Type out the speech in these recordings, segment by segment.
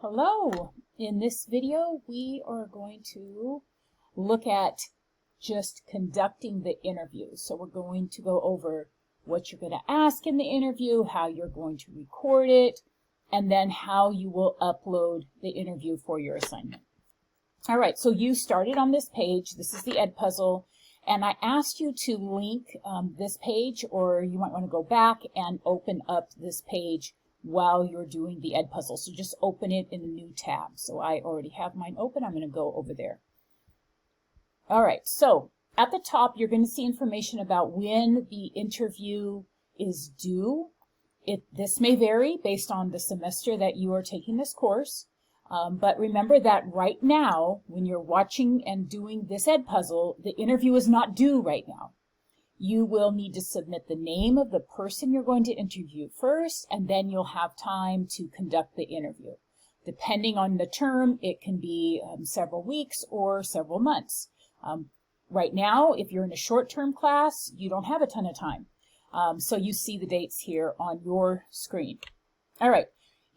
Hello! In this video, we are going to look at just conducting the interview. So we're going to go over what you're going to ask in the interview, how you're going to record it, and then how you will upload the interview for your assignment. All right, so you started on this page. This is the Ed Puzzle, and I asked you to link this page, or you might want to go back and open up this page while you're doing the Ed Puzzle. So just open it in a new tab. So I already have mine open. I'm going to go over there. All right, so at the top, you're going to see information about when the interview is due. This may vary based on the semester that you are taking this course. But remember that right now, when you're watching and doing this Ed Puzzle, the interview is not due right now. You will need to submit the name of the person you're going to interview first, and then you'll have time to conduct the interview. Depending on the term, it can be several weeks or several months. Right now, if you're in a short-term class, you don't have a ton of time. So you see the dates here on your screen. All right.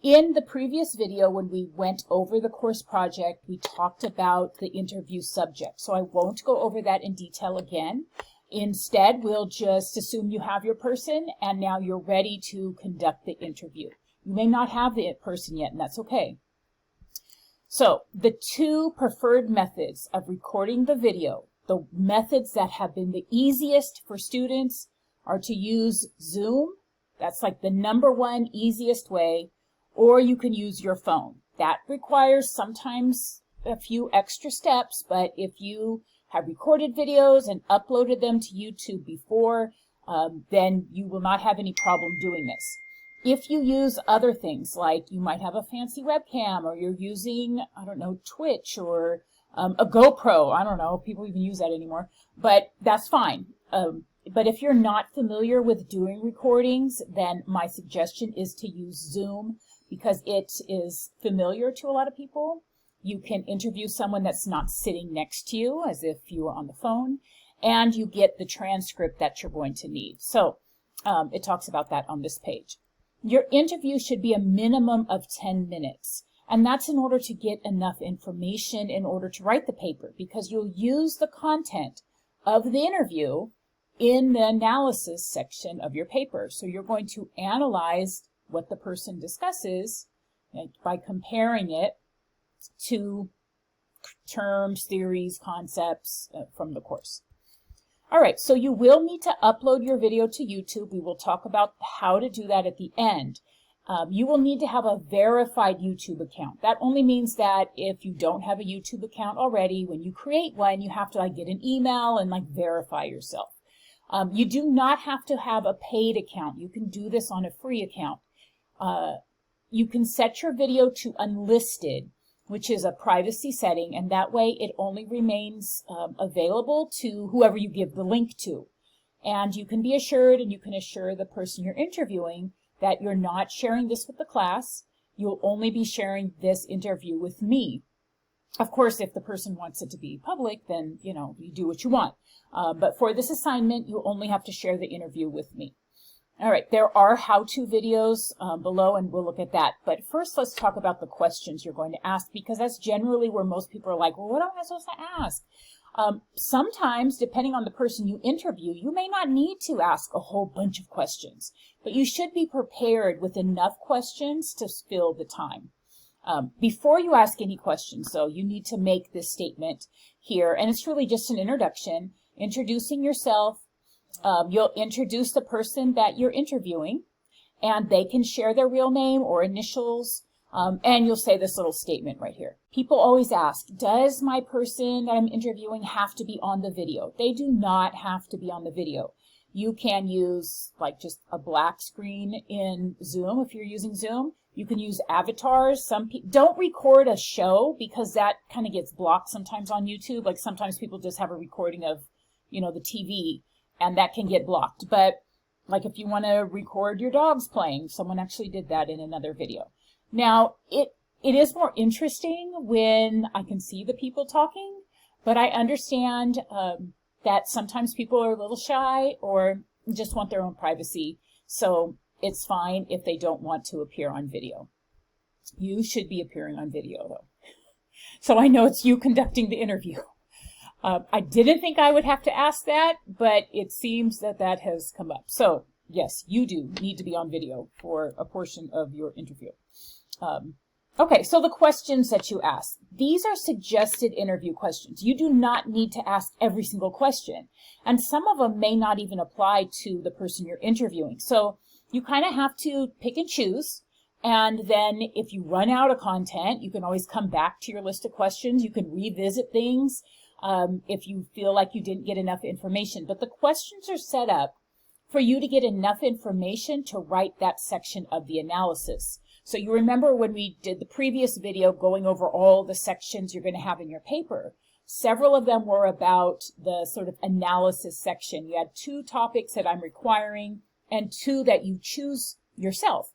In the previous video, when we went over the course project, we talked about the interview subject. So I won't go over that in detail again. Instead, we'll just assume you have your person and now you're ready to conduct the interview. You may not have the person yet, and that's okay. So the two preferred methods of recording the video, the methods that have been the easiest for students, are to use Zoom. That's like the #1 easiest way, or you can use your phone. That requires sometimes a few extra steps, but if you have recorded videos and uploaded them to YouTube before, then you will not have any problem doing this. If you use other things, like you might have a fancy webcam, or you're using, I don't know, Twitch or a GoPro, I don't know, people even use that anymore, but that's fine. But if you're not familiar with doing recordings, then my suggestion is to use Zoom because it is familiar to a lot of people. You can interview someone that's not sitting next to you as if you were on the phone, and you get the transcript that you're going to need. So it talks about that on this page. Your interview should be a minimum of 10 minutes, and that's in order to get enough information in order to write the paper, because you'll use the content of the interview in the analysis section of your paper. So you're going to analyze what the person discusses by comparing it to terms, theories, concepts from the course. All right, so you will need to upload your video to YouTube. We will talk about how to do that at the end. You will need to have a verified YouTube account. That only means that if you don't have a YouTube account already, when you create one, you have to get an email and verify yourself. You do not have to have a paid account. You can do this on a free account. You can set your video to unlisted, which is a privacy setting, and that way it only remains available to whoever you give the link to. And you can be assured, and you can assure the person you're interviewing, that you're not sharing this with the class. You'll only be sharing this interview with me. Of course, if the person wants it to be public, then, you do what you want. But for this assignment, you only have to share the interview with me. All right, there are how-to videos below, and we'll look at that. But first, let's talk about the questions you're going to ask, because that's generally where most people are like, well, what am I supposed to ask? Sometimes, depending on the person you interview, you may not need to ask a whole bunch of questions, but you should be prepared with enough questions to fill the time. Before you ask any questions, though, you need to make this statement here, and it's really just an introduction, introducing yourself. You'll introduce the person that you're interviewing, and they can share their real name or initials, and you'll say this little statement right here. People always ask, does my person that I'm interviewing have to be on the video? They do not have to be on the video. You can use just a black screen in Zoom if you're using Zoom. You can use avatars. Some people don't record a show because that kind of gets blocked sometimes on YouTube. Sometimes people just have a recording of, the TV, and that can get blocked. But if you want to record your dogs playing, someone actually did that in another video. Now, it is more interesting when I can see the people talking, but I understand that sometimes people are a little shy or just want their own privacy. So it's fine if they don't want to appear on video. You should be appearing on video though. So I know it's you conducting the interview. I didn't think I would have to ask that, but it seems that that has come up. So yes, you do need to be on video for a portion of your interview. Okay, so the questions that you ask. These are suggested interview questions. You do not need to ask every single question. And some of them may not even apply to the person you're interviewing. So you kind of have to pick and choose. And then if you run out of content, you can always come back to your list of questions. You can revisit things if you feel like you didn't get enough information. But the questions are set up for you to get enough information to write that section of the analysis. So you remember when we did the previous video going over all the sections you're going to have in your paper, several of them were about the sort of analysis section. You had 2 topics that I'm requiring and 2 that you choose yourself.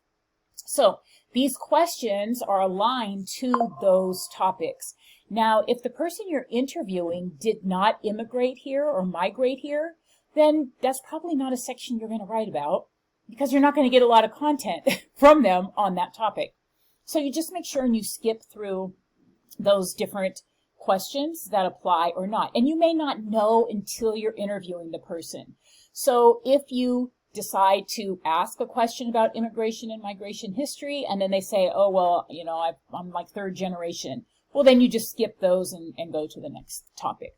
So these questions are aligned to those topics. Now, if the person you're interviewing did not immigrate here or migrate here, then that's probably not a section you're going to write about, because you're not going to get a lot of content from them on that topic. So you just make sure and you skip through those different questions that apply or not. And you may not know until you're interviewing the person. So if you decide to ask a question about immigration and migration history, and then they say, oh, well, you know, I'm like 3rd generation. Well, then you just skip those and go to the next topic.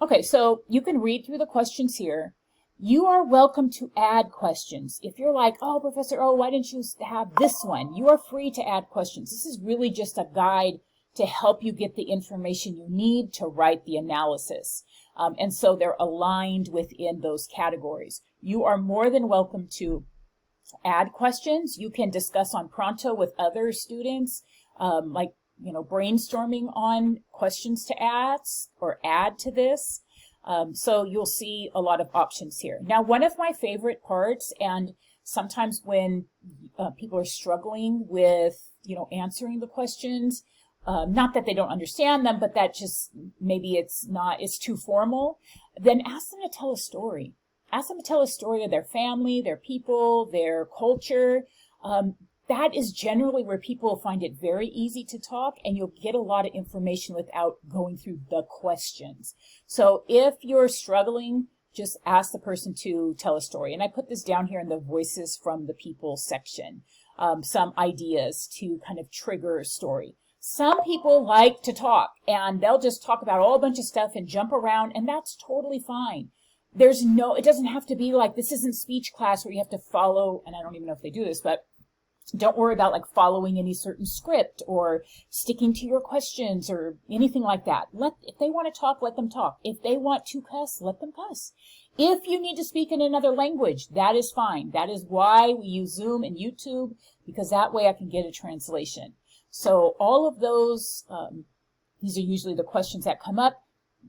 Okay, so you can read through the questions here. You are welcome to add questions. If you're like, oh, Professor, oh, why didn't you have this one? You are free to add questions. This is really just a guide to help you get the information you need to write the analysis. And so they're aligned within those categories. You are more than welcome to add questions. You can discuss on Pronto with other students, like, you know, brainstorming on questions to ask or add to this. So you'll see a lot of options here. Now, one of my favorite parts, and sometimes when people are struggling with, you know, answering the questions, not that they don't understand them, but that just maybe it's too formal, then ask them to tell a story. Ask them to tell a story of their family, their people, their culture. That is generally where people find it very easy to talk, and you'll get a lot of information without going through the questions. So if you're struggling, just ask the person to tell a story. And I put this down here in the Voices from the People section, some ideas to kind of trigger a story. Some people like to talk, and they'll just talk about a whole bunch of stuff and jump around, and that's totally fine. It doesn't have to be like, this isn't speech class where you have to follow, and I don't even know if they do this, but don't worry about like following any certain script or sticking to your questions or anything like that. If they want to talk, let them talk. If they want to cuss, let them cuss. If you need to speak in another language, that is fine. That is why we use Zoom and YouTube, because that way I can get a translation. So all of those, these are usually the questions that come up.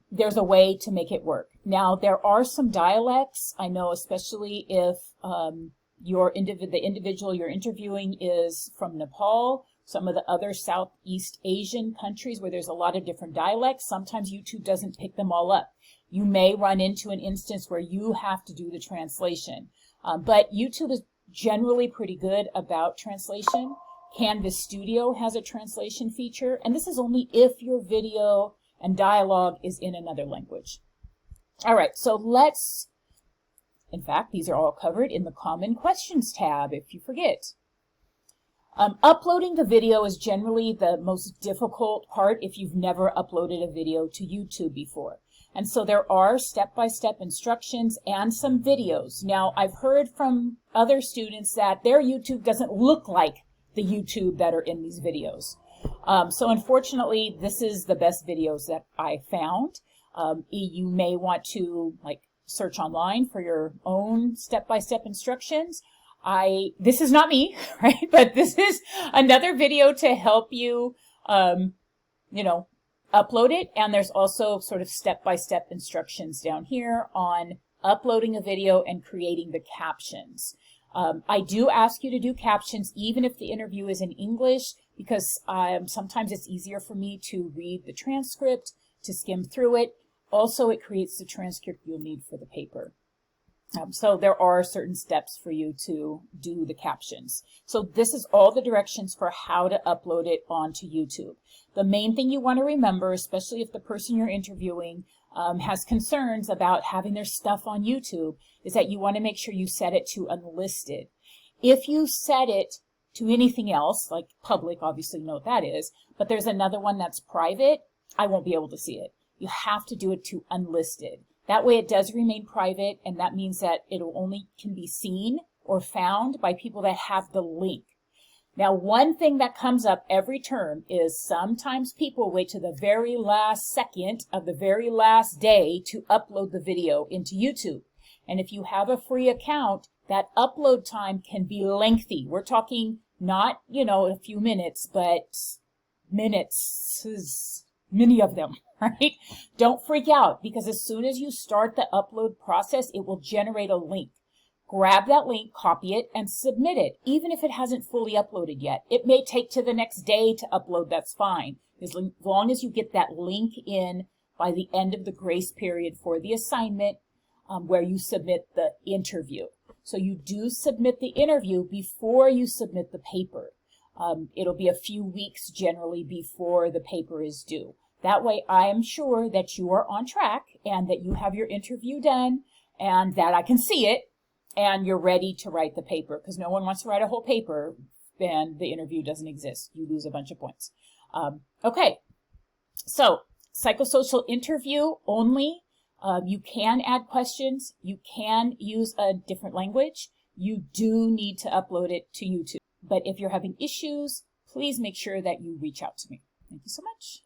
There's a way to make it work. Now, there are some dialects. I know, especially if the individual you're interviewing is from Nepal, some of the other Southeast Asian countries where there's a lot of different dialects. Sometimes YouTube doesn't pick them all up. You may run into an instance where you have to do the translation. But YouTube is generally pretty good about translation. Canvas Studio has a translation feature, and this is only if your video and dialogue is in another language. All right, so in fact, these are all covered in the Common Questions tab, if you forget. Uploading the video is generally the most difficult part if you've never uploaded a video to YouTube before. And so there are step-by-step instructions and some videos. Now, I've heard from other students that their YouTube doesn't look like the YouTube that are in these videos. So unfortunately, this is the best videos that I found. You may want to search online for your own step-by-step instructions. This is not me, right? But this is another video to help you, upload it. And there's also sort of step-by-step instructions down here on uploading a video and creating the captions. I do ask you to do captions even if the interview is in English, because sometimes it's easier for me to read the transcript, to skim through it. Also, it creates the transcript you'll need for the paper. So there are certain steps for you to do the captions. So this is all the directions for how to upload it onto YouTube. The main thing you want to remember, especially if the person you're interviewing has concerns about having their stuff on YouTube, is that you want to make sure you set it to unlisted. If you set it to anything else, like public, obviously you know what that is, but there's another one that's private, I won't be able to see it. You have to do it to unlisted. That way it does remain private, and that means that it only can be seen or found by people that have the link. Now, one thing that comes up every term is sometimes people wait to the very last second of the very last day to upload the video into YouTube. And if you have a free account, that upload time can be lengthy. We're talking not, a few minutes, but minutes, many of them. Right? Don't freak out, because as soon as you start the upload process, it will generate a link. Grab that link, copy it, and submit it, even if it hasn't fully uploaded yet. It may take to the next day to upload, that's fine. As long as you get that link in by the end of the grace period for the assignment where you submit the interview. So you do submit the interview before you submit the paper. It'll be a few weeks generally before the paper is due. That way I am sure that you are on track and that you have your interview done and that I can see it and you're ready to write the paper, because no one wants to write a whole paper and the interview doesn't exist. You lose a bunch of points. Okay, so psychosocial interview only. You can add questions. You can use a different language. You do need to upload it to YouTube. But if you're having issues, please make sure that you reach out to me. Thank you so much.